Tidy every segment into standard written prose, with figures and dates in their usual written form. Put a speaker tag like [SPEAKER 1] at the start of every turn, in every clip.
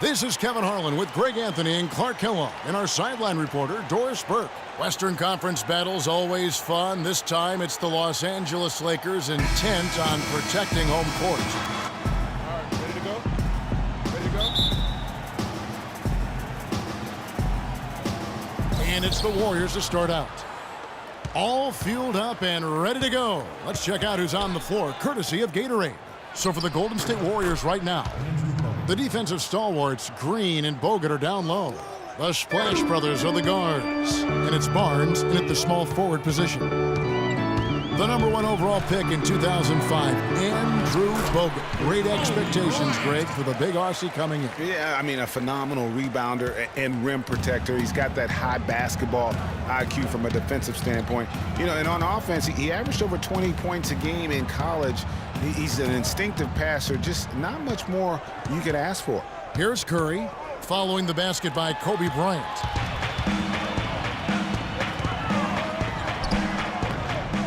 [SPEAKER 1] This is Kevin Harlan with Greg Anthony and Clark Kellogg and our sideline reporter, Doris Burke. Western Conference battles always fun. This time it's the Los Angeles Lakers intent on protecting home court.
[SPEAKER 2] All right, ready to go? Ready to go?
[SPEAKER 1] And it's the Warriors to start out. All fueled up and ready to go. Let's check out who's on the floor, courtesy of Gatorade. So for the Golden State Warriors right now, the defensive stalwarts, Green and Bogut, are down low. The Splash Brothers are the guards. And it's Barnes in at the small forward position. The #1 overall pick in 2005, Andrew Bogut. Great expectations, Greg, for the big Aussie coming in.
[SPEAKER 3] Yeah, I mean, a phenomenal rebounder and rim protector. He's got that high basketball IQ from a defensive standpoint. You know, and on offense, he averaged over 20 points a game in college. He's an instinctive passer, just not much more you could ask for.
[SPEAKER 1] Here's Curry, following the basket by Kobe Bryant.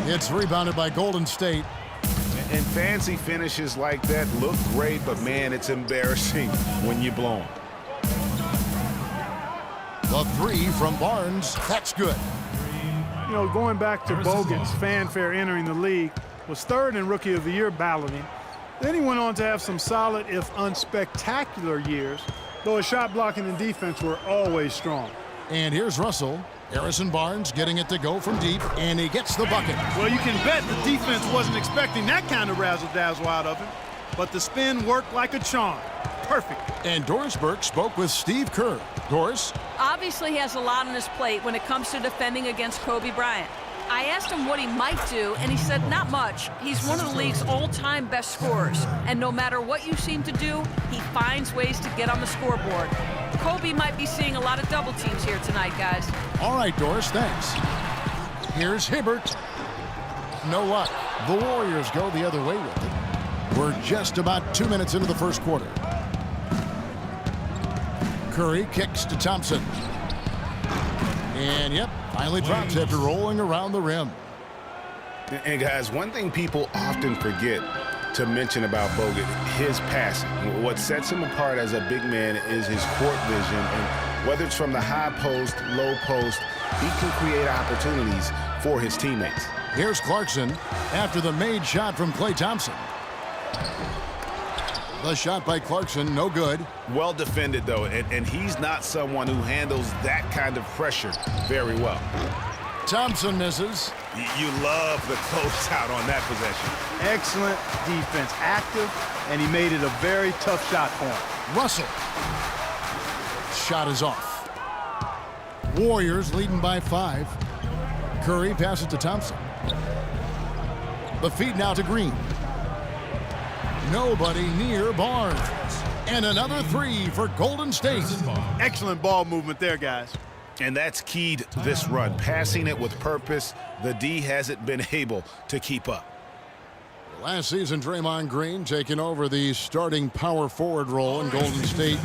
[SPEAKER 1] It's rebounded by Golden State.
[SPEAKER 3] And fancy finishes like that look great, but man, it's embarrassing when you blow them.
[SPEAKER 1] The three from Barnes, that's good.
[SPEAKER 4] You know, going back to Bogut's fanfare entering the league, was third in Rookie of the Year balloting. Then he went on to have some solid, if unspectacular, years, though his shot blocking and defense were always strong.
[SPEAKER 1] And here's Russell. Harrison Barnes getting it to go from deep, and he gets the bucket.
[SPEAKER 5] Well, you can bet the defense wasn't expecting that kind of razzle-dazzle out of him, but the spin worked like a charm. Perfect.
[SPEAKER 1] And Doris Burke spoke with Steve Kerr. Doris?
[SPEAKER 6] Obviously, he has a lot on his plate when it comes to defending against Kobe Bryant. I asked him what he might do, and he said not much. He's one of the league's all-time best scorers, and no matter what you seem to do, he finds ways to get on the scoreboard. Kobe might be seeing a lot of double teams here tonight, guys.
[SPEAKER 1] All right, Doris, thanks. Here's Hibbert. No luck. The Warriors go the other way with it. We're just about 2 minutes into the first quarter. Curry kicks to Thompson. And, yep, finally drops after rolling around the rim.
[SPEAKER 3] And, guys, one thing people often forget to mention about Bogut, his passing. What sets him apart as a big man is his court vision. And whether it's from the high post, low post, he can create opportunities for his teammates.
[SPEAKER 1] Here's Clarkson after the made shot from Klay Thompson. The shot by Clarkson, no good.
[SPEAKER 3] Well defended, though, and he's not someone who handles that kind of pressure very well.
[SPEAKER 1] Thompson misses.
[SPEAKER 3] You love the closeout on that possession.
[SPEAKER 5] Excellent defense, active, and he made it a very tough shot for him.
[SPEAKER 1] Russell. Shot is off. Warriors leading by 5. Curry passes to Thompson. The feed now to Green. Nobody near Barnes. And another three for Golden State.
[SPEAKER 5] Excellent ball movement there, guys.
[SPEAKER 3] And that's keyed this run. Passing it with purpose, the D hasn't been able to keep up.
[SPEAKER 1] Last season, Draymond Green taking over the starting power forward role in Golden State.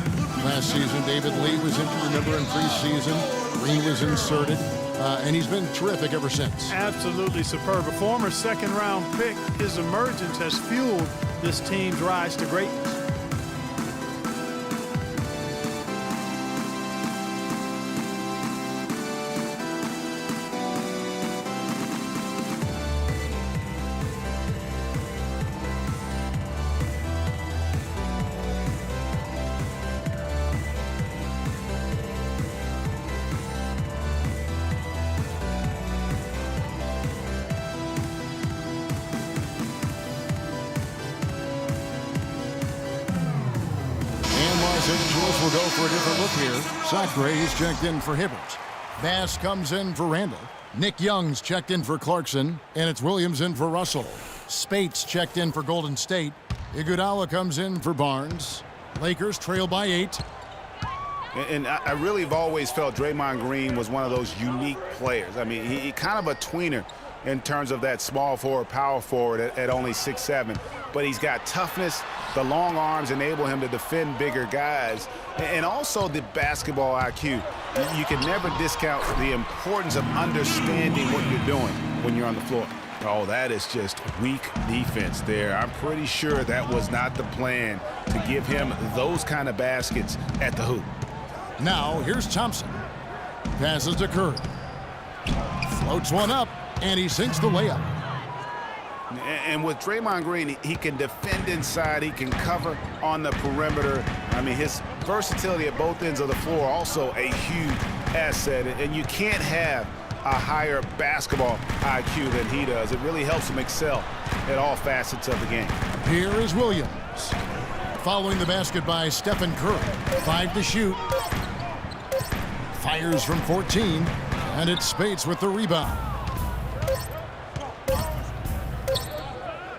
[SPEAKER 1] Last season, David Lee was injured, remember, in preseason. Green was inserted, and he's been terrific ever since.
[SPEAKER 4] Absolutely superb. A former second-round pick, his emergence has fueled this team's rise to greatness.
[SPEAKER 1] Angeles will go for a different look here. Sacre is checked in for Hibbert. Bass comes in for Randall. Nick Young's checked in for Clarkson. And it's Williams in for Russell. Spates checked in for Golden State. Iguodala comes in for Barnes. Lakers trail by 8.
[SPEAKER 3] And I really have always felt Draymond Green was one of those unique players. I mean, he kind of a tweener in terms of that small forward, power forward at only 6'7". But he's got toughness. The long arms enable him to defend bigger guys. And also the basketball IQ. You can never discount the importance of understanding what you're doing when you're on the floor. Oh, that is just weak defense there. I'm pretty sure that was not the plan to give him those kind of baskets at the hoop.
[SPEAKER 1] Now, here's Thompson. Passes to Curry. Floats one up, and he sinks the layup.
[SPEAKER 3] And with Draymond Green, he can defend inside. He can cover on the perimeter. I mean, his versatility at both ends of the floor also a huge asset. And you can't have a higher basketball IQ than he does. It really helps him excel at all facets of the game.
[SPEAKER 1] Here is Williams. Following the basket by Stephen Curry. 5 to shoot. Fires from 14, and it's Spates with the rebound.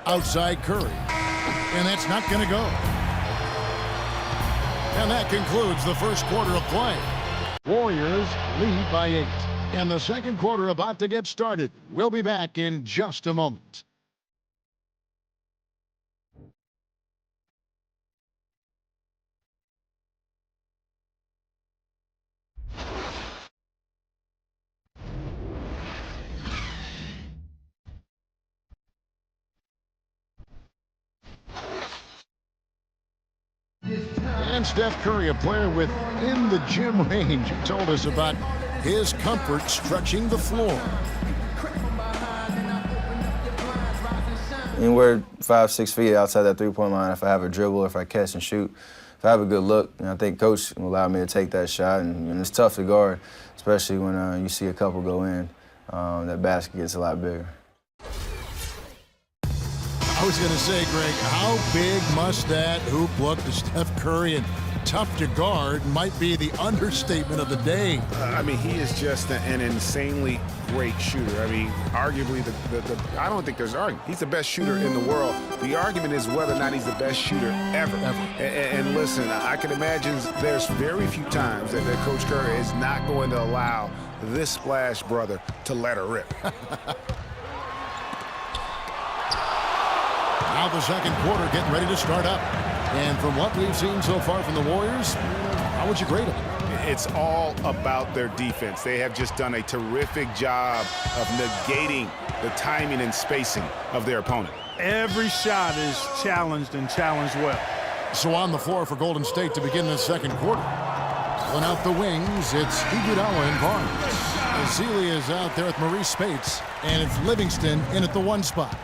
[SPEAKER 1] Outside Curry, and that's not going to go. And that concludes the first quarter of play. Warriors lead by 8, and the second quarter about to get started. We'll be back in just a moment. And Steph Curry, a player within the gym range, told us about his comfort stretching the floor.
[SPEAKER 7] Anywhere 5-6 feet outside that three-point line, if I have a dribble, if I catch and shoot, if I have a good look, I think Coach will allow me to take that shot. And it's tough to guard, especially when you see a couple go in. That basket gets a lot bigger.
[SPEAKER 1] I was going to say, Greg, how big must that hoop look to Steph Curry? And tough to guard might be the understatement of the day.
[SPEAKER 3] I mean, he is just an insanely great shooter. I mean, arguably, I don't think there's an argument. He's the best shooter in the world. The argument is whether or not he's the best shooter ever. And listen, I can imagine there's very few times that Coach Curry is not going to allow this splash brother to let her rip.
[SPEAKER 1] Now the second quarter getting ready to start up. And from what we've seen so far from the Warriors, how would you grade it?
[SPEAKER 3] It's all about their defense. They have just done a terrific job of negating the timing and spacing of their opponent.
[SPEAKER 4] Every shot is challenged and challenged well.
[SPEAKER 1] So on the floor for Golden State to begin this second quarter. Pulling out the wings, it's Iguodala and Barnes. Ezeli is out there with Maurice Spates, and it's Livingston in at the 1 spot.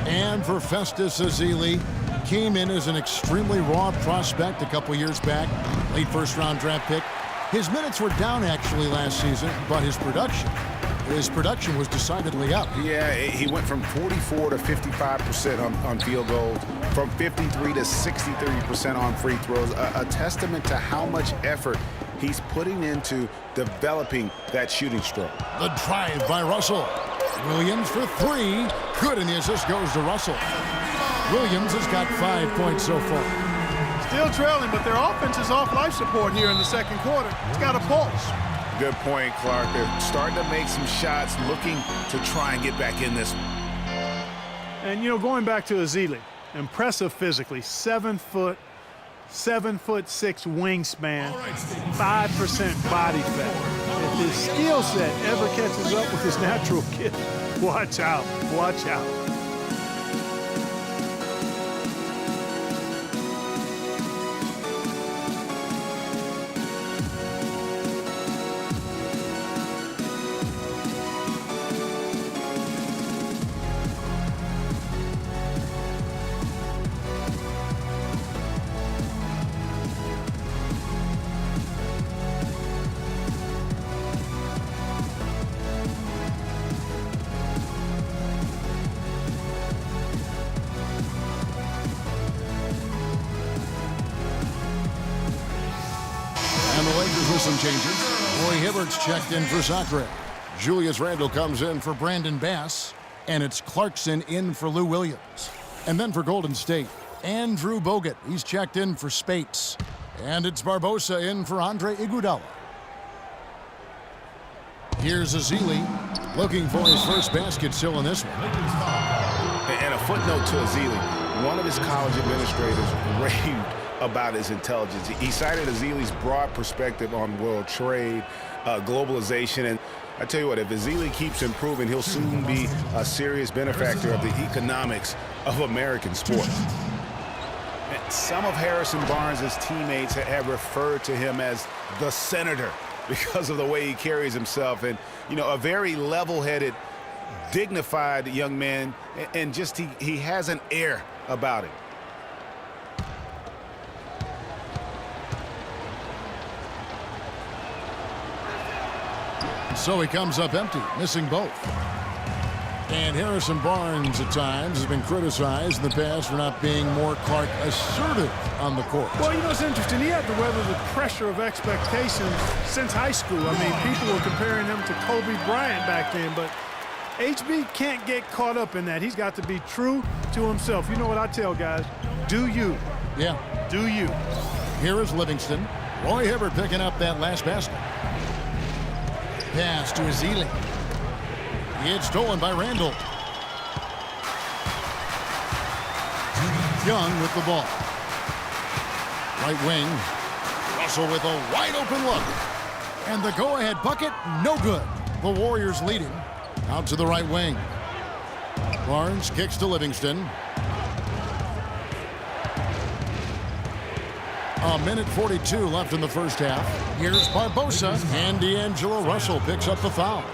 [SPEAKER 1] And for Festus Ezeli, came in as an extremely raw prospect a couple years back, late first-round draft pick. His minutes were down actually last season, but his production was decidedly up.
[SPEAKER 3] Yeah, he went from 44 to 55% on field goals, from 53 to 63% on free throws, a testament to how much effort he's putting into developing that shooting stroke.
[SPEAKER 1] The drive by Russell. Williams for 3. Good, and the assist goes to Russell. Williams has got 5 points so far.
[SPEAKER 5] Still trailing, but their offense is off life support here in the second quarter. It's got a pulse.
[SPEAKER 3] Good point, Clark. They're starting to make some shots, looking to try and get back in this one.
[SPEAKER 4] And, going back to Ezeli, impressive physically, 7 foot, 7'6" wingspan, 5% body fat. If his skill set ever catches up with his natural gift, watch out, watch out.
[SPEAKER 1] And the Lakers with some changes. Roy Hibbert's checked in for Sacre. Julius Randle comes in for Brandon Bass. And it's Clarkson in for Lou Williams. And then for Golden State, Andrew Bogut. He's checked in for Spates. And it's Barbosa in for Andre Iguodala. Here's Ezeli looking for his first basket still in this one.
[SPEAKER 3] And a footnote to Ezeli. One of his college administrators raved about his intelligence. He cited Ezeli's broad perspective on world trade, globalization, and I tell you what, if Ezeli keeps improving, he'll soon be a serious benefactor of the economics of American sports. And some of Harrison Barnes' teammates have referred to him as the senator because of the way he carries himself. And, you know, a very level-headed, dignified young man, and just he has an air about him.
[SPEAKER 1] So he comes up empty, missing both. And Harrison Barnes at times has been criticized in the past for not being more Clark assertive on the court.
[SPEAKER 4] Well, you know, it's interesting. He had to weather the pressure of expectations since high school. I mean, people were comparing him to Kobe Bryant back then, but HB can't get caught up in that. He's got to be true to himself. You know what I tell guys? Do you.
[SPEAKER 1] Yeah.
[SPEAKER 4] Do you.
[SPEAKER 1] Here is Livingston. Roy Hibbert picking up that last basket. Pass to Ezeli. It's stolen by Randall. Young with the ball. Right wing. Russell with a wide open look. And the go-ahead bucket, no good. The Warriors leading. Out to the right wing. Barnes kicks to Livingston. A minute 42 left in the first half. Here's Barbosa, and D'Angelo Russell picks up the foul.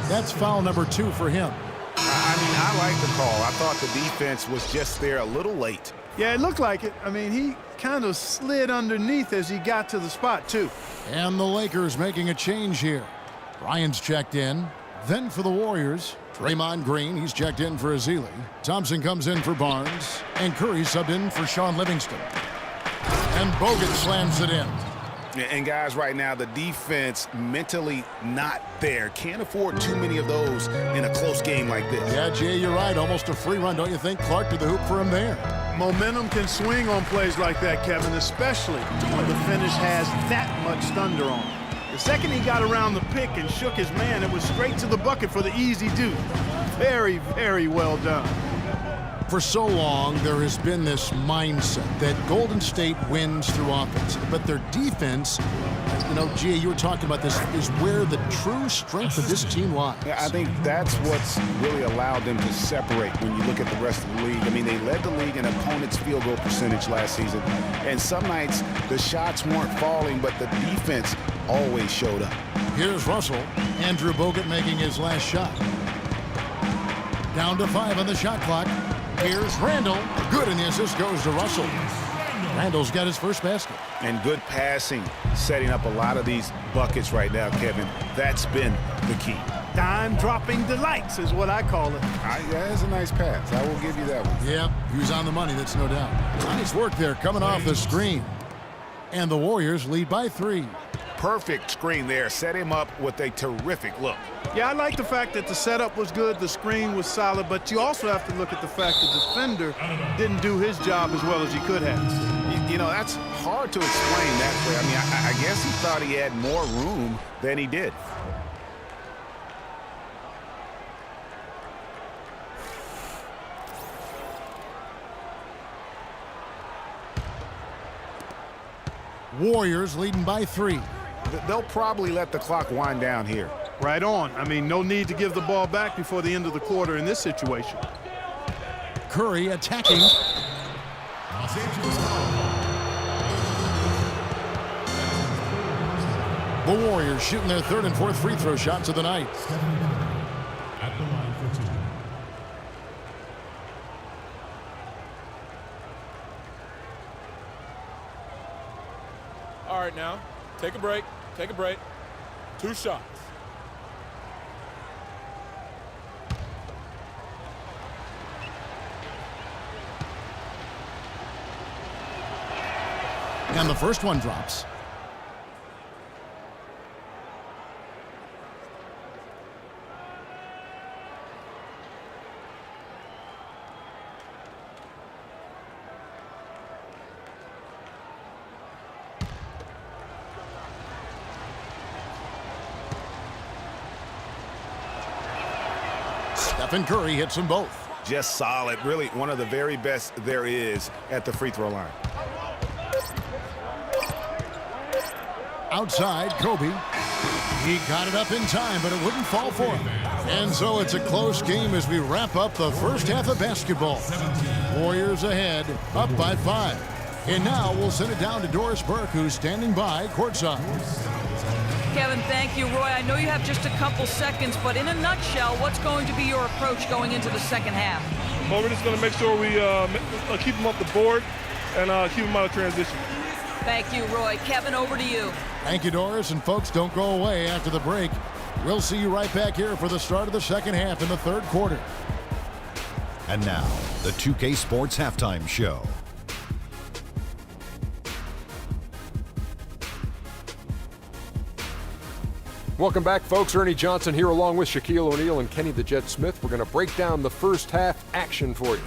[SPEAKER 1] That's foul number 2 for him.
[SPEAKER 3] I mean, I like the call. I thought the defense was just there a little late.
[SPEAKER 4] Yeah, it looked like it. I mean, he kind of slid underneath as he got to the spot, too.
[SPEAKER 1] And the Lakers making a change here. Bryant's checked in. Then for the Warriors, Draymond Green, he's checked in for Ezeli. Thompson comes in for Barnes. And Curry subbed in for Sean Livingston. And Bogut slams it in.
[SPEAKER 3] And guys, right now, the defense mentally not there. Can't afford too many of those in a close game like this.
[SPEAKER 1] Yeah, Jay, you're right. Almost a free run, don't you think? Clark to the hoop for him there.
[SPEAKER 4] Momentum can swing on plays like that, Kevin, especially when the finish has that much thunder on it. The second he got around the pick and shook his man, it was straight to the bucket for the easy deuce. Very, very well done.
[SPEAKER 1] For so long, there has been this mindset that Golden State wins through offense, but their defense, you know, Gia, you were talking about this, is where the true strength of this team lies.
[SPEAKER 3] Yeah, I think that's what's really allowed them to separate when you look at the rest of the league. I mean, they led the league in opponents' field goal percentage last season, and some nights the shots weren't falling, but the defense always showed up.
[SPEAKER 1] Here's Russell. Andrew Bogut making his last shot. Down to 5 on the shot clock. Here's Randall. Good, and the assist goes to Russell. Randall's got his first basket.
[SPEAKER 3] And good passing, setting up a lot of these buckets right now, Kevin. That's been the key.
[SPEAKER 4] Dime-dropping delights is what I call it.
[SPEAKER 3] That's a nice pass. I will give you that one.
[SPEAKER 1] Yeah, he was on the money, that's no doubt. Nice work there coming off the screen. And the Warriors lead by 3.
[SPEAKER 3] Perfect screen there. Set him up with a terrific look.
[SPEAKER 4] Yeah, I like the fact that the setup was good, the screen was solid, but you also have to look at the fact the defender didn't do his job as well as he could have.
[SPEAKER 3] You know, that's hard to explain that way. I mean, I guess he thought he had more room than he did.
[SPEAKER 1] Warriors leading by 3.
[SPEAKER 3] They'll probably let the clock wind down here.
[SPEAKER 4] Right on. I mean, no need to give the ball back before the end of the quarter in this situation.
[SPEAKER 1] Curry attacking. The Warriors shooting their 3rd and 4th free throw shots of the night.
[SPEAKER 2] At the line for 2. All right, now, take a break. Take a break. 2 shots.
[SPEAKER 1] And the first one drops. Stephen Curry hits them both.
[SPEAKER 3] Just solid. Really one of the very best there is at the free throw line.
[SPEAKER 1] Outside, Kobe. He got it up in time, but it wouldn't fall for him. And so it's a close game as we wrap up the first half of basketball. Warriors ahead, up by 5. And now we'll send it down to Doris Burke, who's standing by courtside.
[SPEAKER 6] Kevin, thank you. Roy, I know you have just a couple seconds, but in a nutshell, what's going to be your approach going into the second half?
[SPEAKER 2] Well, we're just going to make sure we keep them off the board and keep them out of transition.
[SPEAKER 6] Thank you, Roy. Kevin, over to you.
[SPEAKER 1] Thank you, Doris. And folks, don't go away after the break. We'll see you right back here for the start of the second half in the third quarter.
[SPEAKER 8] And now, the 2K Sports Halftime Show.
[SPEAKER 9] Welcome back, folks. Ernie Johnson here along with Shaquille O'Neal and Kenny the Jet Smith. We're going to break down the first half action for you.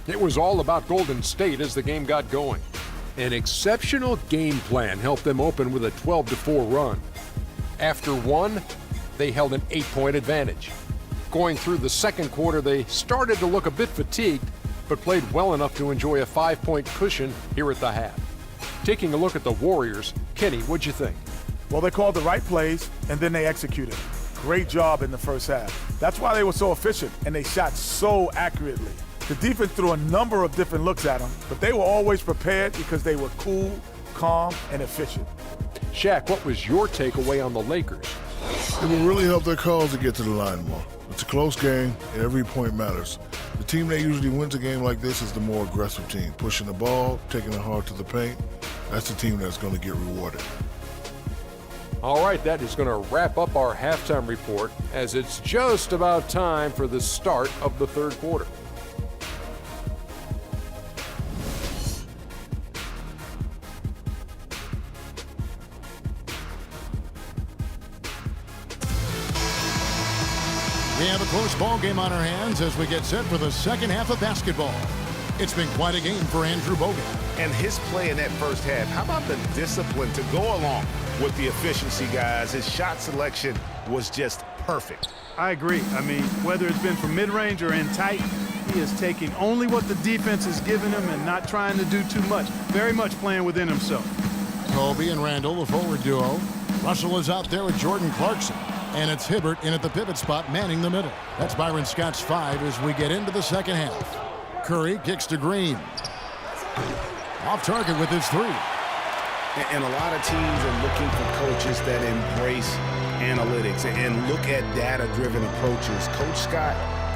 [SPEAKER 9] It was all about Golden State as the game got going. An exceptional game plan helped them open with a 12-4 run. After one, they held an 8-point advantage. Going through the second quarter, they started to look a bit fatigued, but played well enough to enjoy a 5-point cushion here at the half. Taking a look at the Warriors, Kenny, what'd you think?
[SPEAKER 10] Well, they called the right plays, and then they executed. Great job in the first half. That's why they were so efficient, and they shot so accurately. The defense threw a number of different looks at them, but they were always prepared because they were cool, calm, and efficient.
[SPEAKER 9] Shaq, what was your takeaway on the Lakers?
[SPEAKER 11] It will really help their cause to get to the line more. It's a close game, and every point matters. The team that usually wins a game like this is the more aggressive team, pushing the ball, taking it hard to the paint. That's the team that's going to get rewarded.
[SPEAKER 9] All right, that is going to wrap up our halftime report as it's just about time for the start of the third quarter.
[SPEAKER 1] We have a close ball game on our hands as we get set for the second half of basketball. It's been quite a game for Andrew Bogut.
[SPEAKER 3] And his play in that first half, how about the discipline to go along with the efficiency, guys? His shot selection was just perfect.
[SPEAKER 4] I agree. I mean, whether it's been from mid-range or in tight, he is taking only what the defense is giving him and not trying to do too much. Very much playing within himself.
[SPEAKER 1] Kobe and Randall, the forward duo. Russell is out there with Jordan Clarkson. And it's Hibbert in at the pivot spot, manning the middle. That's Byron Scott's 5 as we get into the second half. Curry kicks to Green. Off target with his 3.
[SPEAKER 3] And a lot of teams are looking for coaches that embrace analytics and look at data-driven approaches. Coach Scott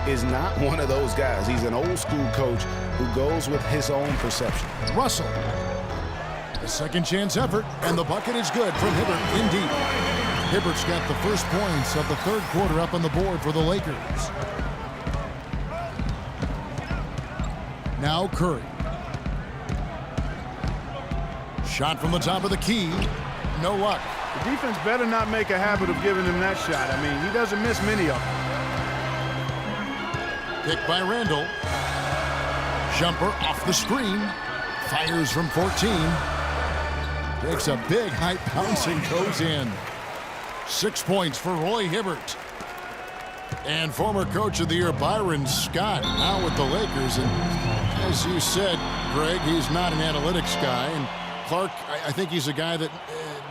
[SPEAKER 3] is not one of those guys. He's an old-school coach who goes with his own perception.
[SPEAKER 1] Russell. A second chance effort, and the bucket is good from Hibbert in deep. Hibbert's got the first points of the third quarter up on the board for the Lakers. Now Curry. Shot from the top of the key. No luck.
[SPEAKER 4] The defense better not make a habit of giving him that shot. I mean, he doesn't miss many of them.
[SPEAKER 1] Picked by Randall. Jumper off the screen. Fires from 14. Takes a big height bounce and goes in. 6 points for Roy Hibbert. And former Coach of the Year Byron Scott now with the Lakers. And as you said, Greg, he's not an analytics guy. And Clark, I think he's a guy that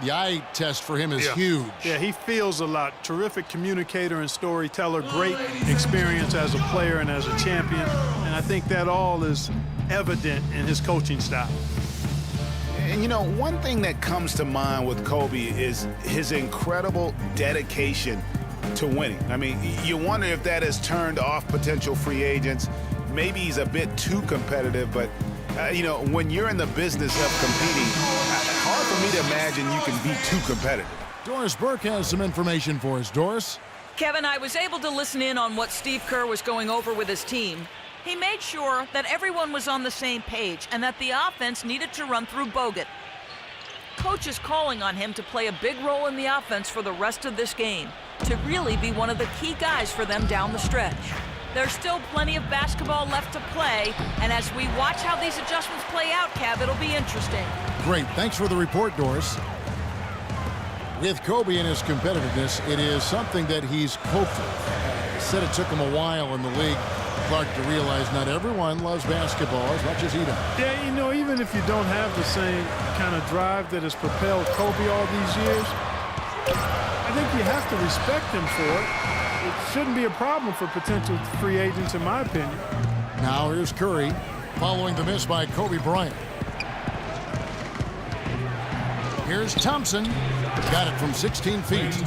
[SPEAKER 1] the eye test for him is huge.
[SPEAKER 4] Yeah, he feels a lot. Terrific communicator and storyteller. Great experience as a player and as a champion. And I think that all is evident in his coaching style.
[SPEAKER 3] And, you know, one thing that comes to mind with Kobe is his incredible dedication to winning. I mean, you wonder if that has turned off potential free agents. Maybe he's a bit too competitive, but, you know, when you're in the business of competing, hard for me to imagine you can be too competitive.
[SPEAKER 1] Doris Burke has some information for us. Doris?
[SPEAKER 6] Kevin, I was able to listen in on what Steve Kerr was going over with his team. He made sure that everyone was on the same page and that the offense needed to run through Bogut. Coach is calling on him to play a big role in the offense for the rest of this game, to really be one of the key guys for them down the stretch. There's still plenty of basketball left to play, and as we watch how these adjustments play out, Kev, it'll be interesting.
[SPEAKER 1] Great. Thanks for the report, Doris. With Kobe and his competitiveness, it is something that he's coped with. He said it took him a while in the league, Clark, to realize not everyone loves basketball as much as he does.
[SPEAKER 4] Yeah, you know, even if you don't have the same kind of drive that has propelled Kobe all these years, I think you have to respect him for it. It shouldn't be a problem for potential free agents, in my opinion.
[SPEAKER 1] Now here's Curry, following the miss by Kobe Bryant. Here's Thompson. Got it from 16 feet.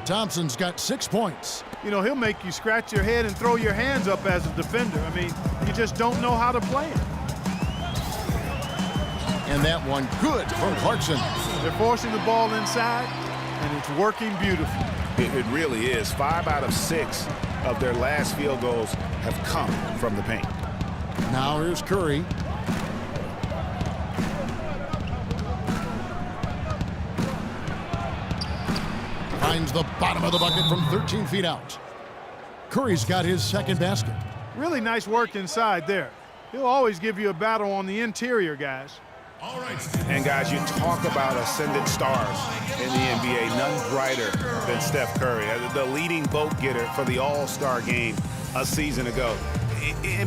[SPEAKER 1] Thompson's got 6 points.
[SPEAKER 4] You know, he'll make you scratch your head and throw your hands up as a defender. I mean, you just don't know how to play it.
[SPEAKER 1] And that one good from Clarkson.
[SPEAKER 4] They're forcing the ball inside, and it's working beautifully.
[SPEAKER 3] It really is. 5 out of 6 of their last field goals have come from the paint.
[SPEAKER 1] Now here's Curry. Finds the bottom of the bucket from 13 feet out. Curry's got his second basket.
[SPEAKER 4] Really nice work inside there. He'll always give you a battle on the interior, guys.
[SPEAKER 3] All right. And guys, you talk about ascendant stars in the NBA, none brighter than Steph Curry, the leading vote getter for the All-Star game a season ago.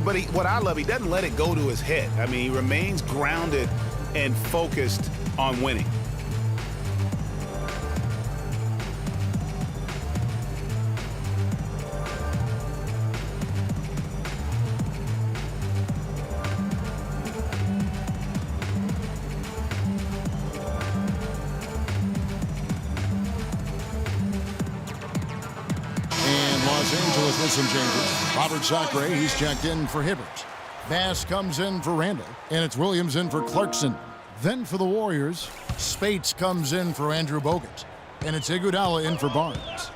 [SPEAKER 3] But what I love, he doesn't let it go to his head. I mean, he remains grounded and focused on winning.
[SPEAKER 1] Los Angeles with some changes. Robert Sacre, he's checked in for Hibbert. Bass comes in for Randall, and it's Williams in for Clarkson. Then for the Warriors, Spates comes in for Andrew Bogut, and it's Iguodala in for Barnes.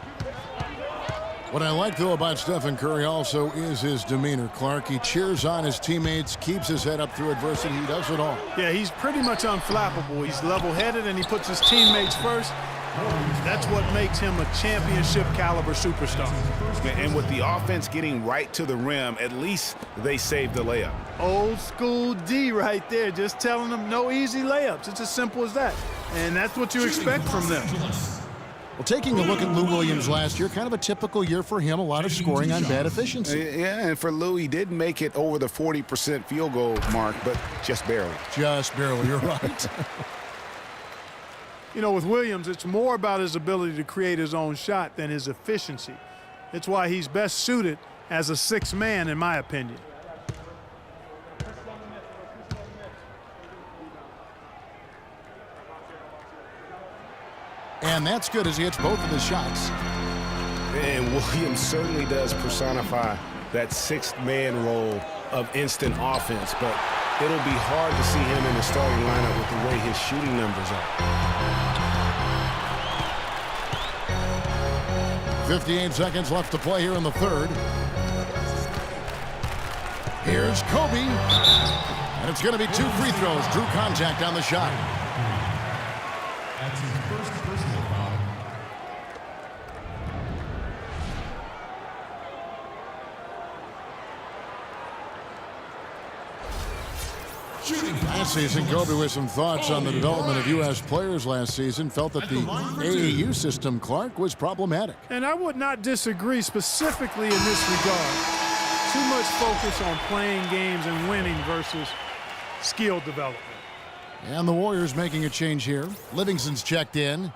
[SPEAKER 1] What I like, though, about Stephen Curry also is his demeanor, Clark. He cheers on his teammates, keeps his head up through adversity. He does it all.
[SPEAKER 4] Yeah, he's pretty much unflappable. He's level-headed, and he puts his teammates first. That's what makes him a championship-caliber superstar.
[SPEAKER 3] And with the offense getting right to the rim, at least they saved the layup.
[SPEAKER 4] Old school D right there, just telling them no easy layups. It's as simple as that. And that's what you expect from them.
[SPEAKER 1] Well, taking a look at Lou Williams last year, kind of a typical year for him, a lot of scoring on bad efficiency.
[SPEAKER 3] Yeah, and for Lou, he did make it over the 40% field goal mark, but just barely.
[SPEAKER 1] Just barely, you're right.
[SPEAKER 4] You know, with Williams, it's more about his ability to create his own shot than his efficiency. It's why he's best suited as a sixth man, in my opinion.
[SPEAKER 1] And that's good as he hits both of his shots.
[SPEAKER 3] And Williams certainly does personify that sixth man role of instant offense, but it'll be hard to see him in the starting lineup with the way his shooting numbers are.
[SPEAKER 1] 58 seconds left to play here in the third. Here's Kobe. And it's going to be 2 free throws. Drew contact on the shot.
[SPEAKER 12] That's his first personal foul.
[SPEAKER 1] Last season, Kobe with some thoughts on the development of U.S. players last season, felt that the AAU system, Clark, was problematic.
[SPEAKER 4] And I would not disagree specifically in this regard. Too much focus on playing games and winning versus skill development.
[SPEAKER 1] And the Warriors making a change here. Livingston's checked in.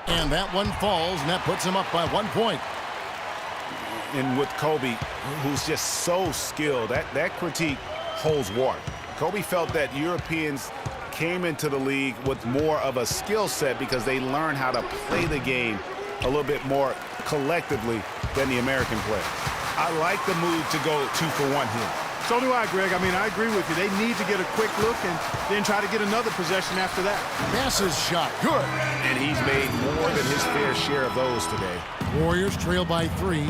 [SPEAKER 1] And that one falls, and that puts him up by 1 point.
[SPEAKER 3] And with Kobe, who's just so skilled, that critique holds water. Kobe felt that Europeans came into the league with more of a skill set because they learned how to play the game a little bit more collectively than the American players. I like the move to go 2 for 1 here.
[SPEAKER 4] So do I, Greg. I mean, I agree with you. They need to get a quick look and then try to get another possession after that.
[SPEAKER 1] Bass's shot, good.
[SPEAKER 3] And he's made more than his fair share of those today.
[SPEAKER 1] Warriors trail by 3.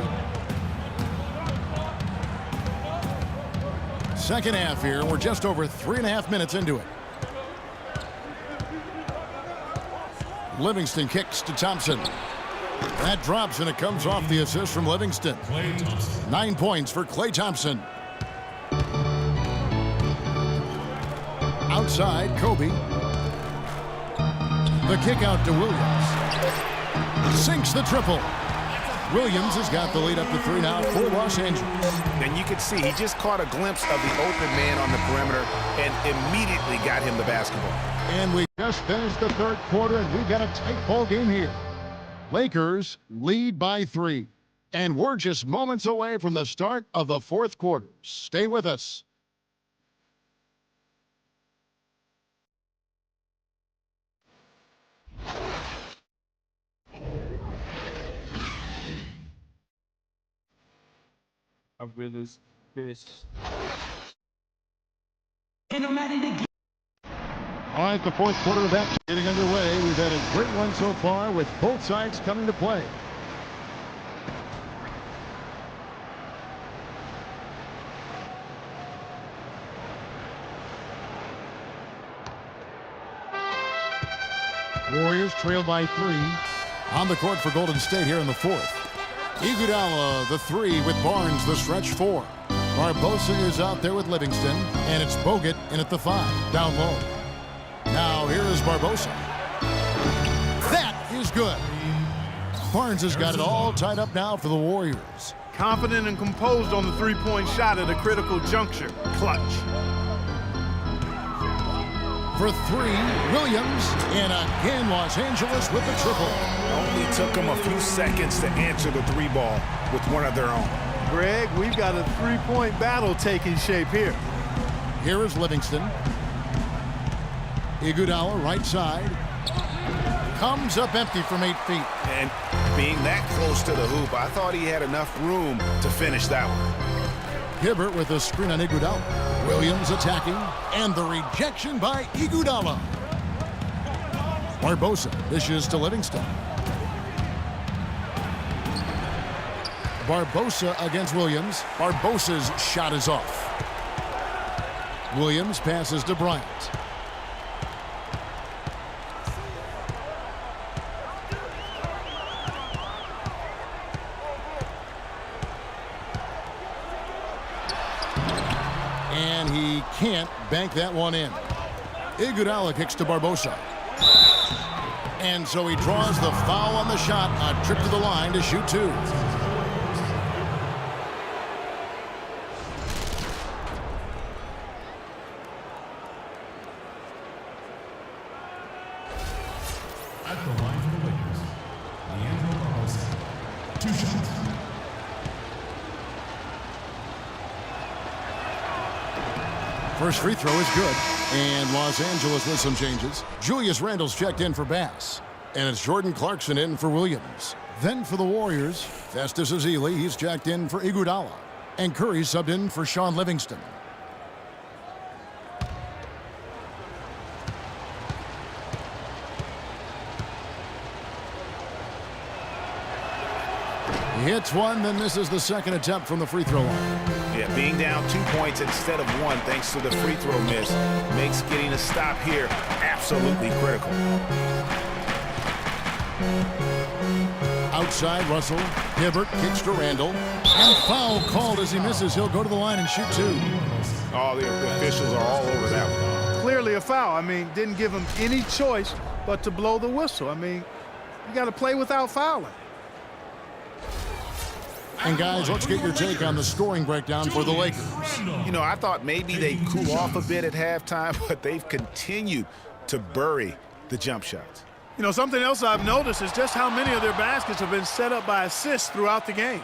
[SPEAKER 1] Second half here. We're just over 3.5 minutes into it. Livingston kicks to Thompson. That drops, and it comes off the assist from Livingston. 9 points for Klay Thompson. Outside, Kobe. The kick out to Williams. Sinks the triple. Williams has got the lead up to 3 now for Los Angeles.
[SPEAKER 3] And you can see he just caught a glimpse of the open man on the perimeter and immediately got him the basketball.
[SPEAKER 1] And we just finished the third quarter, and we've got a tight ball game here. Lakers lead by 3. And we're just moments away from the start of the fourth quarter. Stay with us.
[SPEAKER 13] I really fish.
[SPEAKER 1] All right, the fourth quarter of that getting underway. We've had a great one so far with both sides coming to play. Warriors trail by 3. On the court for Golden State here in the fourth. Iguodala, the 3 with Barnes, the stretch 4. Barbosa is out there with Livingston, and it's Bogut in at the 5, down low. Now here is Barbosa. That is good. Barnes has got it all tied up now for the Warriors.
[SPEAKER 5] Confident and composed on the three-point shot at a critical juncture. Clutch.
[SPEAKER 1] For 3, Williams, and again Los Angeles with the triple.
[SPEAKER 3] Only took them a few seconds to answer the 3 ball with one of their own.
[SPEAKER 5] Greg, we've got a three-point battle taking shape here.
[SPEAKER 1] Here is Livingston. Iguodala, right side. Comes up empty from 8 feet.
[SPEAKER 3] And being that close to the hoop, I thought he had enough room to finish that one.
[SPEAKER 1] Hibbert with a screen on Iguodala. Williams attacking, and the rejection by Iguodala. Barbosa dishes to Livingston. Barbosa against Williams. Barbosa's shot is off. Williams passes to Bryant. And he can't bank that one in. Iguodala kicks to Barbosa. And so he draws the foul on the shot. A trip to the line to shoot 2.
[SPEAKER 12] At the line for the Lakers, Leandro Barbosa. 2 shots.
[SPEAKER 1] First free throw is good. And Los Angeles with some changes. Julius Randle's checked in for Bass. And it's Jordan Clarkson in for Williams. Then for the Warriors, Festus Ezeli, he's checked in for Iguodala. And Curry subbed in for Sean Livingston. He hits one, then misses the second attempt from the free throw line.
[SPEAKER 3] Yeah, being down 2 points instead of 1 thanks to the free throw miss makes getting a stop here absolutely critical.
[SPEAKER 1] Outside, Russell. Hibbert kicks to Randle. And foul called as he misses. He'll go to the line and shoot 2.
[SPEAKER 3] Oh, the officials are all over that one.
[SPEAKER 5] Clearly a foul. I mean, didn't give him any choice but to blow the whistle. I mean, you got to play without fouling.
[SPEAKER 1] And guys, let's get your take on the scoring breakdown for the Lakers.
[SPEAKER 3] You know, I thought maybe they'd cool off a bit at halftime, but they've continued to bury the jump shots.
[SPEAKER 5] You know, something else I've noticed is just how many of their baskets have been set up by assists throughout the game.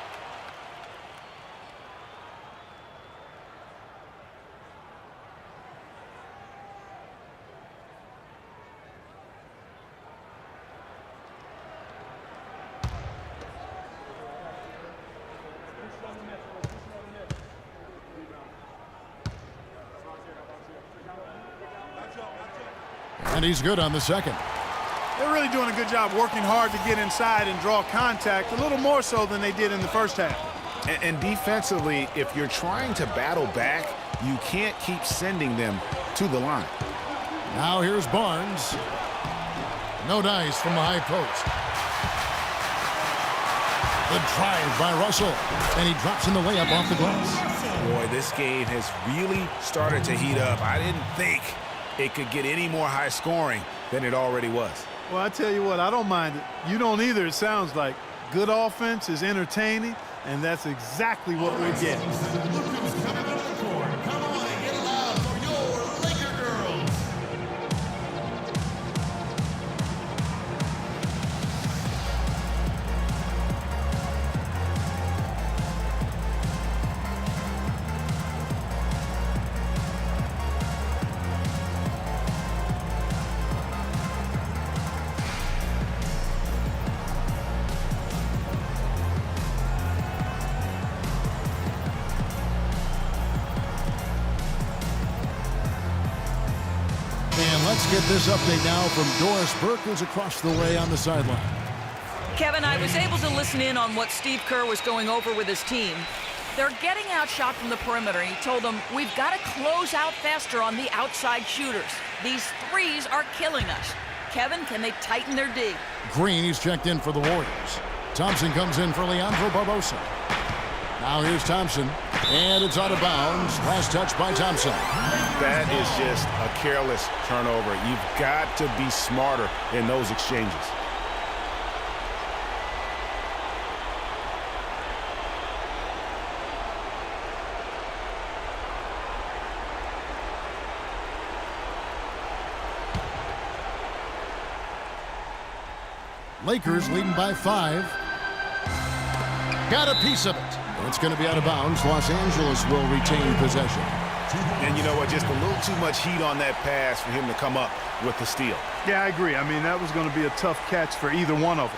[SPEAKER 1] And he's good on the second.
[SPEAKER 5] They're really doing a good job working hard to get inside and draw contact, a little more so than they did in the first half.
[SPEAKER 3] And defensively, if you're trying to battle back, you can't keep sending them to the line.
[SPEAKER 1] Now here's Barnes. No dice from the high post. The drive by Russell. And he drops in the layup off the glass.
[SPEAKER 3] Boy, this game has really started to heat up. I didn't think it could get any more high scoring than it already was.
[SPEAKER 5] Well, I tell you what, I don't mind it. You don't either, it sounds like. Good offense is entertaining, and that's exactly what we're getting.
[SPEAKER 12] Look who's coming up the court. Come on and get loud for your Laker girls.
[SPEAKER 1] And let's get this update now from Doris Burke, who's across the way on the sideline.
[SPEAKER 6] Kevin, I was able to listen in on what Steve Kerr was going over with his team. They're getting outshot from the perimeter. He told them, we've got to close out faster on the outside shooters. These threes are killing us. Kevin, can they tighten their D?
[SPEAKER 1] Green, he's checked in for the Warriors. Thompson comes in for Leandro Barbosa. Now here's Thompson, and it's out of bounds. Last touch by Thompson.
[SPEAKER 3] That is just a careless turnover. You've got to be smarter in those exchanges.
[SPEAKER 1] Lakers leading by 5. Got a piece of it. It's going to be out of bounds. Los Angeles will retain possession.
[SPEAKER 3] And you know what? Just a little too much heat on that pass for him to come up with the steal.
[SPEAKER 5] Yeah, I agree. I mean, that was going to be a tough catch for either one of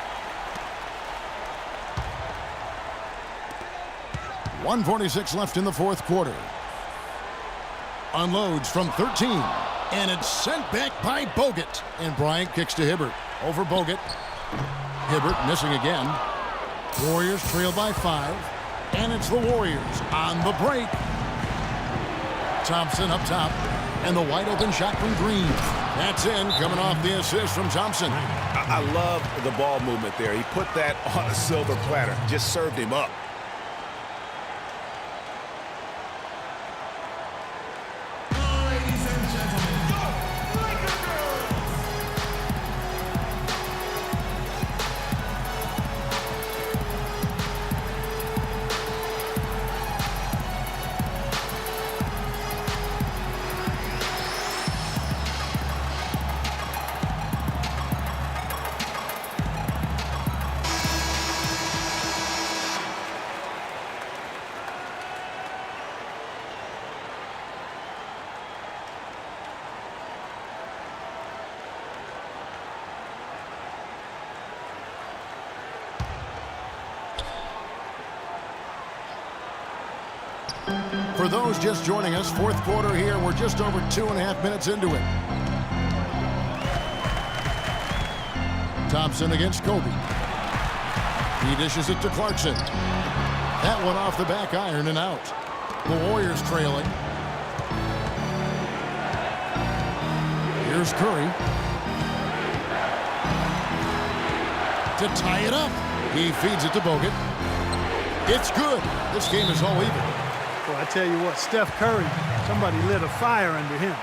[SPEAKER 5] them.
[SPEAKER 1] 1:46 left in the fourth quarter. Unloads from 13. And it's sent back by Bogut. And Bryant kicks to Hibbert. Over Bogut. Hibbert missing again. Warriors trail by 5. And it's the Warriors on the break. Thompson up top. And the wide open shot from Green. That's in, coming off the assist from Thompson.
[SPEAKER 3] I love the ball movement there. He put that on a silver platter. Just served him up.
[SPEAKER 12] Ladies and gentlemen, go Laker girls!
[SPEAKER 1] For those just joining us, fourth quarter here. We're just over 2.5 minutes into it. Thompson against Kobe. He dishes it to Clarkson. That one off the back iron and out. The Warriors trailing. Here's Curry. To tie it up. He feeds it to Bogut. It's good. This game is all even.
[SPEAKER 4] Well, I tell you what, Steph Curry, somebody lit a fire under him.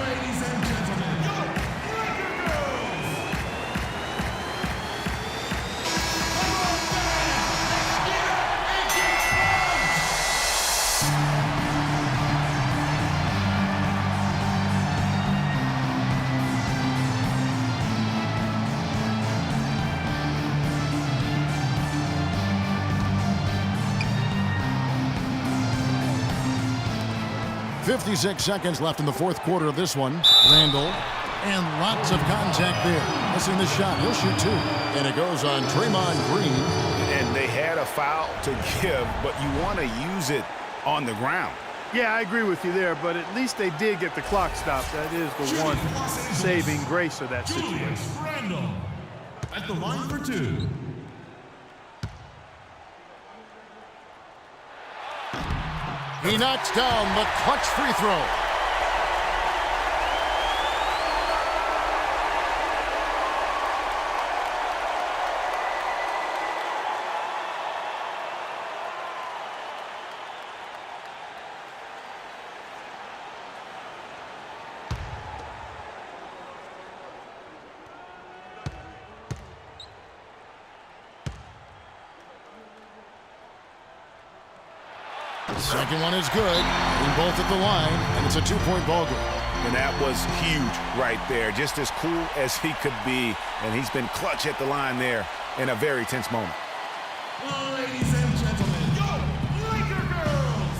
[SPEAKER 12] Ladies and gentlemen, go Laker girls! Come on, fans! Let's get up and get loud!
[SPEAKER 1] .56 seconds left in the fourth quarter of this one. Randall, and lots of contact there. Missing the shot. He'll shoot 2. And it goes on Draymond Green.
[SPEAKER 3] And they had a foul to give, but you want to use it on the ground.
[SPEAKER 5] Yeah, I agree with you there, but at least they did get the clock stopped. That is the one saving grace of that situation.
[SPEAKER 12] Julius Randle at the line for 2.
[SPEAKER 1] He knocks down the clutch free throw. Second one is good. In both at the line, and it's a 2-point ball game.
[SPEAKER 3] And that was huge right there. Just as cool as he could be. And he's been clutch at the line there in a very tense moment.
[SPEAKER 12] Ladies and gentlemen, yo, Laker girls!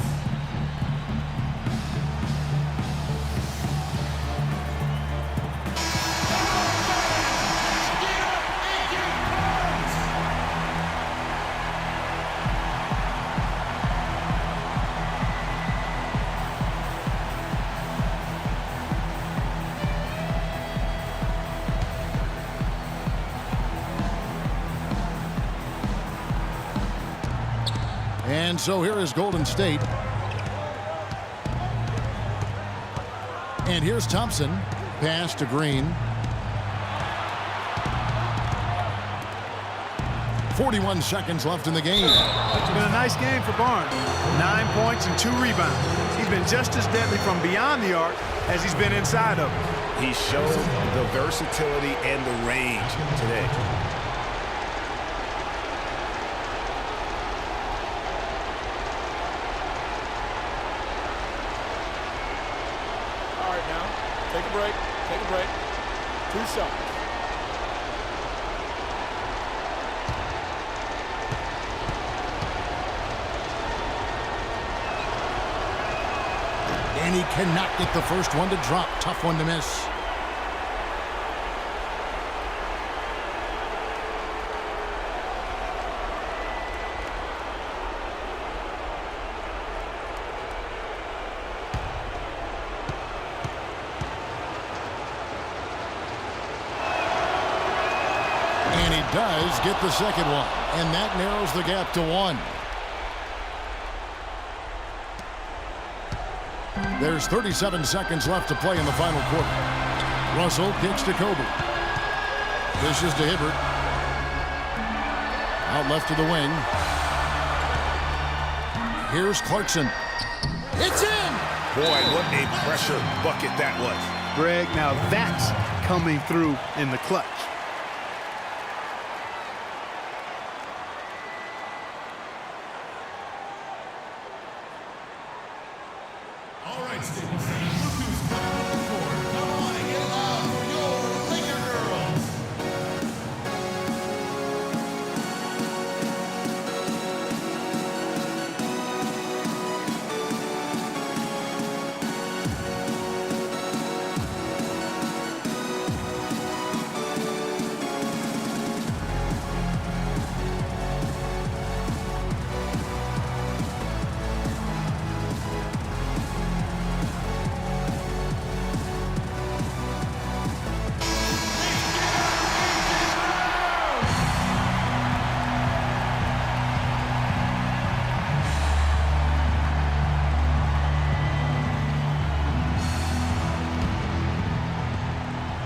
[SPEAKER 1] And so here is Golden State. And here's Thompson. Pass to Green. 41 seconds left in the game.
[SPEAKER 5] It's been a nice game for Barnes. 9 points and 2 rebounds. He's been just as deadly from beyond the arc as he's been inside of it.
[SPEAKER 3] He showed the versatility and the range today.
[SPEAKER 2] All right, now, take a break. Take a break. 2 shots.
[SPEAKER 1] And he cannot get the first one to drop. Tough one to miss. And he does get the second one. And that narrows the gap to 1. There's 37 seconds left to play in the final quarter. Russell kicks to Kobe. Dishes to Hibbert. Out left to the wing. Here's Clarkson. It's in!
[SPEAKER 3] Boy, what a pressure bucket that was.
[SPEAKER 5] Greg, now that's coming through in the clutch.
[SPEAKER 12] All right, Staples Center, look who's coming to the court. Come on and get loud for your Laker girls.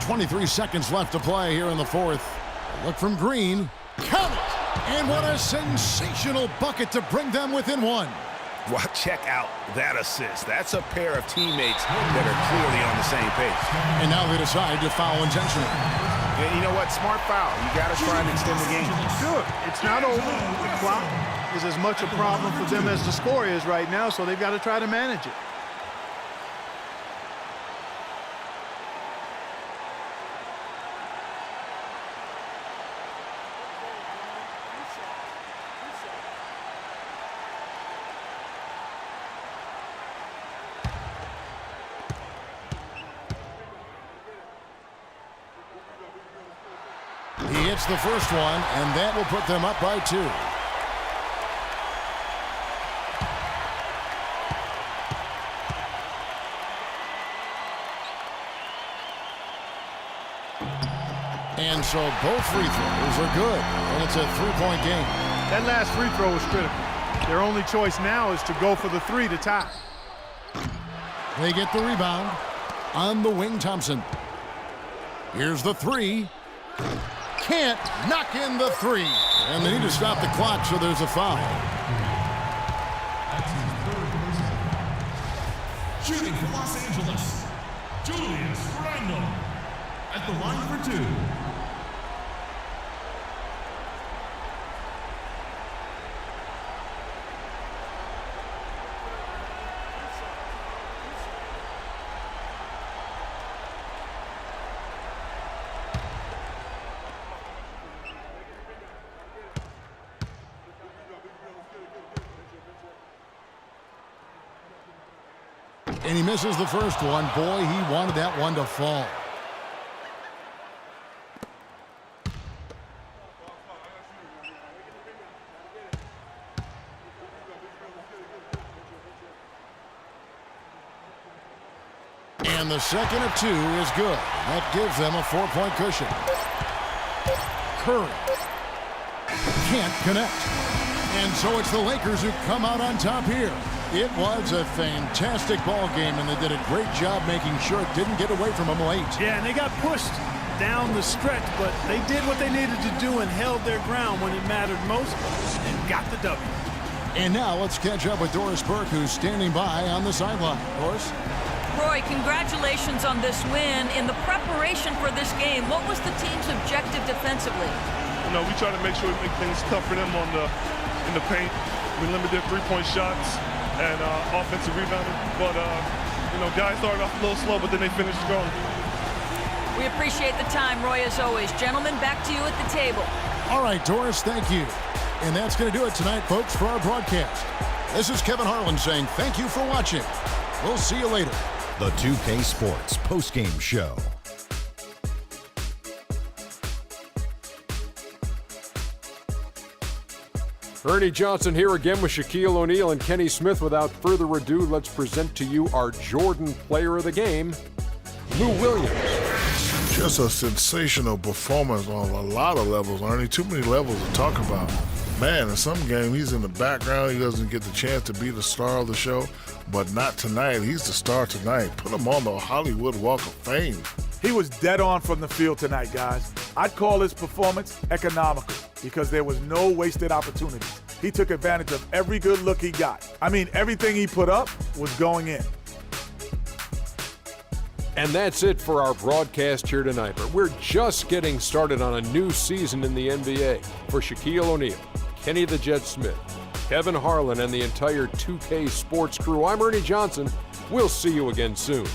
[SPEAKER 1] .23 seconds left to play here in the fourth. A look from Green. Count it! And what a sensational bucket to bring them within 1.
[SPEAKER 3] Well, check out that assist. That's a pair of teammates that are clearly on the same page.
[SPEAKER 1] And now they decide to foul intentionally.
[SPEAKER 3] And you know what? Smart foul. You got to try and extend the game.
[SPEAKER 5] Do it. It's not over. The clock is as much a problem for them as the score is right now, so they've got to try to manage it.
[SPEAKER 1] He hits the first one, and that will put them up by 2. And so both free throws are good, and it's a 3-point game.
[SPEAKER 4] That last free throw was critical. Their only choice now is to go for the 3 to tie.
[SPEAKER 1] They get the rebound. On the wing, Thompson. Here's the 3. Can't knock in the 3. And they need to stop the clock, so there's a foul.
[SPEAKER 12] That's his third personal. Shooting for Los Angeles, Julius Randle. At the line for 2.
[SPEAKER 1] And he misses the first one. Boy, he wanted that one to fall. And the second of 2 is good. That gives them a 4-point cushion. Curry can't connect. And so it's the Lakers who come out on top here. It was a fantastic ball game, and they did a great job making sure it didn't get away from them late.
[SPEAKER 4] Yeah, and they got pushed down the stretch, but they did what they needed to do and held their ground when it mattered most and got the W.
[SPEAKER 1] And now let's catch up with Doris Burke, who's standing by on the sideline. Doris?
[SPEAKER 6] Roy, congratulations on this win. In the preparation for this game, what was the team's objective defensively?
[SPEAKER 14] You know, we try to make sure we make things tough for them in the paint. We limit their three-point shots and offensive rebounding. But, you know, guys started off a little slow, but then they finished strong.
[SPEAKER 6] We appreciate the time, Roy, as always. Gentlemen, back to you at the table.
[SPEAKER 1] All right, Doris, thank you. And that's going to do it tonight, folks, for our broadcast. This is Kevin Harlan saying thank you for watching. We'll see you later.
[SPEAKER 8] The 2K Sports postgame show.
[SPEAKER 9] Ernie Johnson here again with Shaquille O'Neal and Kenny Smith. Without further ado, let's present to you our Jordan Player of the Game, Lou Williams.
[SPEAKER 11] Just a sensational performance on a lot of levels, Ernie. Too many levels to talk about. Man, in some game, he's in the background. He doesn't get the chance to be the star of the show, but not tonight. He's the star tonight. Put him on the Hollywood Walk of Fame.
[SPEAKER 10] He was dead on from the field tonight, guys. I'd call his performance economical because there was no wasted opportunities. He took advantage of every good look he got. I mean, everything he put up was going in.
[SPEAKER 9] And that's it for our broadcast here tonight. But we're just getting started on a new season in the NBA. For Shaquille O'Neal, Kenny the Jet Smith, Kevin Harlan, and the entire 2K Sports crew, I'm Ernie Johnson. We'll see you again soon.